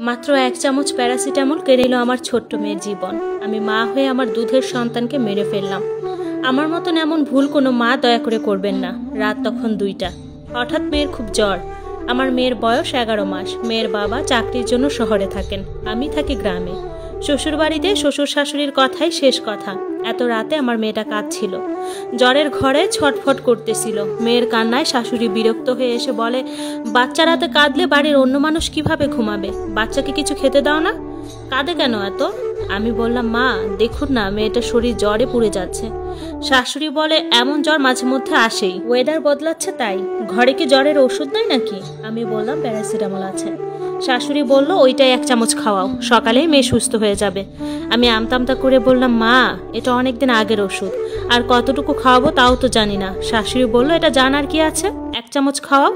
মাত্র 1 চামচ প্যারাসিটামল কেড়ে নিল আমার ছোট্ট মেয়ের জীবন। আমি মা হয়ে আমার দুধের সন্তানকে মেরে ফেললাম। আমার মতন এমন ভুল কোনো মা দয়া করে করবেন না। রাত তখন 2টা। হঠাৎ মেয়ের খুব জ্বর। আমার মেয়ের বয়স 11 মাস। মেয়ের বাবা চাকরির জন্য শহরে থাকেন, আমি থাকি গ্রামে। শ্বশুর বাড়িতে শ্বশুর শাশুড়ির কথাই শেষ কথা। এত রাতে আমার মেয়েটা কাঁদছিল, জ্বরের ঘরে ছটফট করতেছিল। মেয়ের কান্নায় শাশুড়ি বিরক্ত হয়ে এসে বলে, বাচ্চা রাতে কাঁদলে বাড়ির অন্য মানুষ কিভাবে ঘুমাবে? বাচ্চাকে কিছু খেতে দাও না, কাঁদে কেন এত? আমি বললাম, মা দেখুন না, মেয়েটার শরীর জ্বরে পুড়ে যাচ্ছে। শাশুড়ি বলে, এমন জ্বর মাঝে মধ্যে আসেই, ওয়েদার বদলাচ্ছে তাই। ঘরে কি জ্বরের ওষুধ নাই নাকি? আমি বললাম, প্যারাসিটামল আছে। শাশুড়ি বলল, ওইটাই 1 চামচ খাওয়াও, সকালেই মেয়ে সুস্থ হয়ে যাবে। আমি আমতামতা করে বললাম, মা এটা অনেকদিন আগের ওষুধ, আর কতটুকু খাওয়াবো তাও তো জানি না। শাশুড়ি বলল, এটা জানার কি আছে, 1 চামচ খাওয়াও।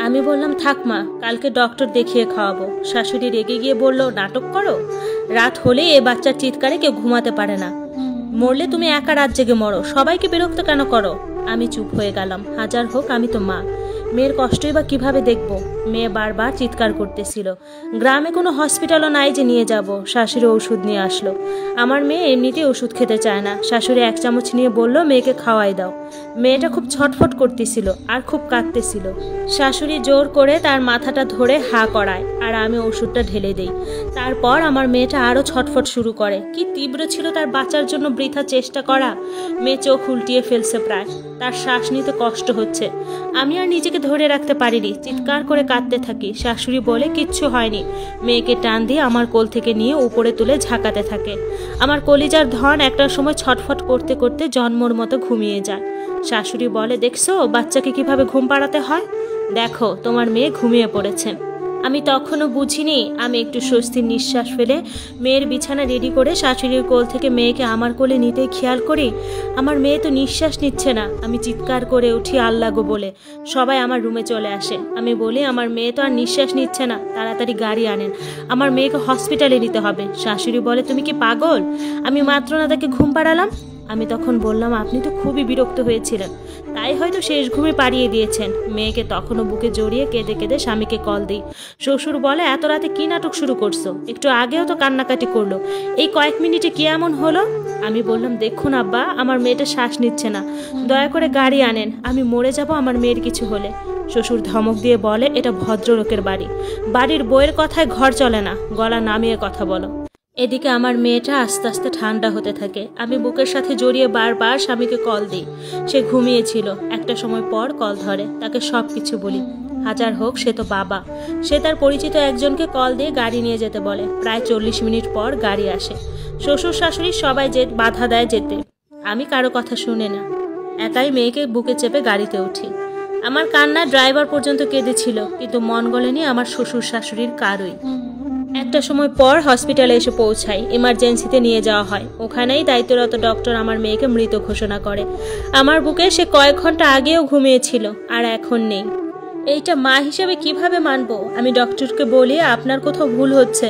আমি বললাম, থাক মা, কালকে ডক্টর দেখিয়ে খাওয়াবো। শাশুড়ি রেগে গিয়ে বলল, নাটক করো? রাত হলে এ বাচ্চার চিৎকারে কেউ ঘুমাতে পারে না, মরলে তুমি একা রাত জেগে মরো, সবাইকে বিরক্ত কেন করো? আমি চুপ হয়ে গেলাম। হাজার হোক আমি তো মা, মেয়ের কষ্টই বা কিভাবে দেখবো? মেয়ে বারবার চিৎকার করতেছিল। গ্রামে কোনো হসপিটালও নাই যে নিয়ে যাব। শাশুড়ি ওষুধ নিয়ে আসলো। আমার মেয়ে এমনিতেই ওষুধ খেতে চায় না। শাশুড়ি 1 চামচ নিয়ে বলল, মেয়েকে খাওয়াই দাও। মেয়েটা খুব ছটফট করতেছিল আর খুব কাঁদতেছিল। শাশুড়ি জোর করে তার মাথাটা ধরে হা করায়, আর আমি ওষুধটা ঢেলে দেই। তারপর আমার মেয়েটা আরও ছটফট শুরু করে। কি তীব্র ছিল তার বাঁচার জন্য বৃথা চেষ্টা করা। মেয়ে চোখ উল্টিয়ে ফেলছে প্রায়, তার শ্বাস নিতে কষ্ট হচ্ছে। আমি আর নিজেকে ধরে রাখতে পারিনি, চিৎকার করে কাঁদতে থাকি। শাশুড়ি বলে, কিচ্ছু হয়নি। মেয়েকে টান দিয়ে আমার কোল থেকে নিয়ে উপরে তুলে ঝাঁকাতে থাকে। আমার কলিজার ধন একটার সময় ছটফট করতে করতে জন্মর মতো ঘুমিয়ে যায়। শাশুড়ি বলে, দেখছো বাচ্চাকে কিভাবে ঘুম পাড়াতে হয়? দেখো তোমার মেয়ে ঘুমিয়ে পড়েছে। আমি তখনও বুঝিনি। আমি একটু স্বস্তির নিঃশ্বাস ফেলে মেয়ের বিছানা রেডি করে শাশুড়ির কোল থেকে মেয়েকে আমার কোলে নিতেই খেয়াল করি, আমার মেয়ে তো নিঃশ্বাস নিচ্ছে না। আমি চিৎকার করে উঠি, আল্লাহ গো বলে। সবাই আমার রুমে চলে আসে। আমি বলি, আমার মেয়ে তো আর নিঃশ্বাস নিচ্ছে না, তাড়াতাড়ি গাড়ি আনেন, আমার মেয়েকে হসপিটালে নিতে হবে। শাশুড়ি বলে, তুমি কি পাগল? আমি মাত্র না তাকে ঘুম পাড়ালাম। আমি তখন বললাম, আপনি তো খুবই বিরক্ত হয়েছিলেন, তাই হয়তো শেষ ঘুমে পাড়িয়ে দিয়েছেন। মেয়েকে তখনও বুকে জড়িয়ে কেঁদে কেঁদে স্বামীকে কল দিই। শ্বশুর বলে, এত রাতে কি নাটক শুরু করছো? একটু আগেও তো কান্নাকাটি করলো, এই কয়েক মিনিটে কি এমন হলো? আমি বললাম, দেখুন আব্বা, আমার মেয়েটা শ্বাস নিচ্ছে না, দয়া করে গাড়ি আনেন, আমি মরে যাব আমার মেয়ের কিছু হলে। শ্বশুর ধমক দিয়ে বলে, এটা ভদ্রলোকের বাড়ি, বাড়ির বইয়ের কথায় ঘর চলে না, গলা নামিয়ে কথা বলো। এদিকে আমার মেয়েটা আস্তে আস্তে ঠান্ডা হতে থাকে। আমি বুকের সাথে জড়িয়ে বারবার স্বামীকে কল দিই। সে ঘুমিয়েছিল। একটা সময় পর কল ধরে, তাকে সব কিছু বলি। হাজার হোক সে তো বাবা। সে তার পরিচিত একজনকে কল দিয়ে গাড়ি নিয়ে যেতে বলে। প্রায় 40 মিনিট পর গাড়ি আসে। শ্বশুর শাশুড়ি সবাই বাধা দেয় যেতে। আমি কারো কথা শুনে না, একাই মেয়েকে বুকে চেপে গাড়িতে উঠি। আমার কান্না ড্রাইভার পর্যন্ত কেঁদেছিল, কিন্তু মন গলেনি আমার শ্বশুর শাশুড়ির কারোই। একটা সময় পর হসপিটালে এসে পৌঁছাই। ইমার্জেন্সিতে নিয়ে যাওয়া হয়। ওখানেই দায়িত্বরত ডক্টর আমার মেয়েকে মৃত ঘোষণা করে। আমার বুকে সে কয়েক ঘন্টা আগেও ঘুমিয়েছিল, আর এখন নেই। এইটা মা হিসেবে কিভাবে মানবো? আমি ডক্টরকে বলি, আপনার কোথাও ভুল হচ্ছে,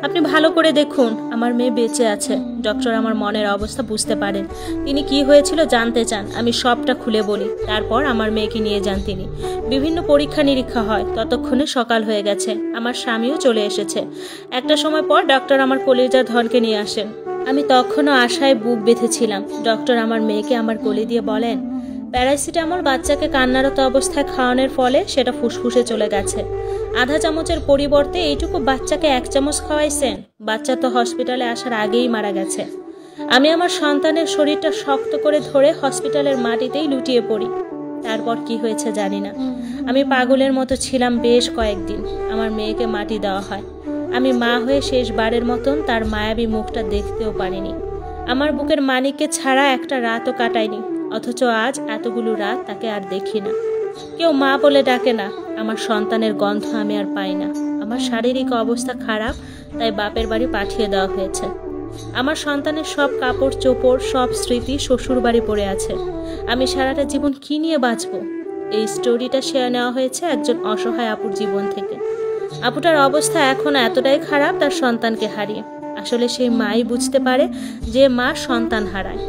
আপনি ভালো করে দেখুন, আমার মেয়ে বেঁচে আছে। ডক্টর আমার মনের অবস্থা বুঝতে পারেন। তিনি কি হয়েছিল জানতে চান। আমি সবটা খুলে বলি। তারপর আমার মেয়েকে নিয়ে যান তিনি। বিভিন্ন পরীক্ষা নিরীক্ষা হয়। ততক্ষণে সকাল হয়ে গেছে। আমার স্বামীও চলে এসেছে। একটা সময় পর ডক্টর আমার কলিজার ধনকে নিয়ে আসেন। আমি তখনও আশায় বুক বেঁধেছিলাম। ডক্টর আমার মেয়েকে আমার কোলে দিয়ে বলেন, প্যারাসিটামল বাচ্চাকে কান্নারত অবস্থায় খাওয়ানোর ফলে সেটা ফুসফুসে চলে গেছে। আধা চামচের পরিবর্তে এইটুকু বাচ্চাকে 1 চামচ খাওয়াইছেন। বাচ্চা তো হসপিটালে আসার আগেই মারা গেছে। আমি আমার সন্তানের শরীরটা শক্ত করে ধরে হসপিটালের মাটিতেই লুটিয়ে পড়ি। তারপর কি হয়েছে জানি না। আমি পাগলের মতো ছিলাম বেশ কয়েকদিন। আমার মেয়েকে মাটি দেওয়া হয়। আমি মা হয়ে শেষবারের মতন তার মায়াবী মুখটা দেখতেও পারিনি। আমার বুকের মানিককে ছাড়া একটা রাতও কাটায়নি। অথচ আজ এতগুলো রাত তাকে আর দেখি না। কেউ মা বলে ডাকে না। আমার সন্তানের গন্ধ আমি আর পাই না। আমার শারীরিক অবস্থা খারাপ, তাই বাপের বাড়ি পাঠিয়ে দেওয়া হয়েছে। আমার সন্তানের সব কাপড় চোপড়, সব স্মৃতি শ্বশুর বাড়ি পড়ে আছে। আমি সারাটা জীবন কি নিয়ে বাঁচব? এই স্টোরিটা শেয়ার নেওয়া হয়েছে একজন অসহায় আপুর জীবন থেকে। আপুটার অবস্থা এখন এতটাই খারাপ তার সন্তানকে হারিয়ে। আসলে সেই মাই বুঝতে পারে যে মা সন্তান হারায়।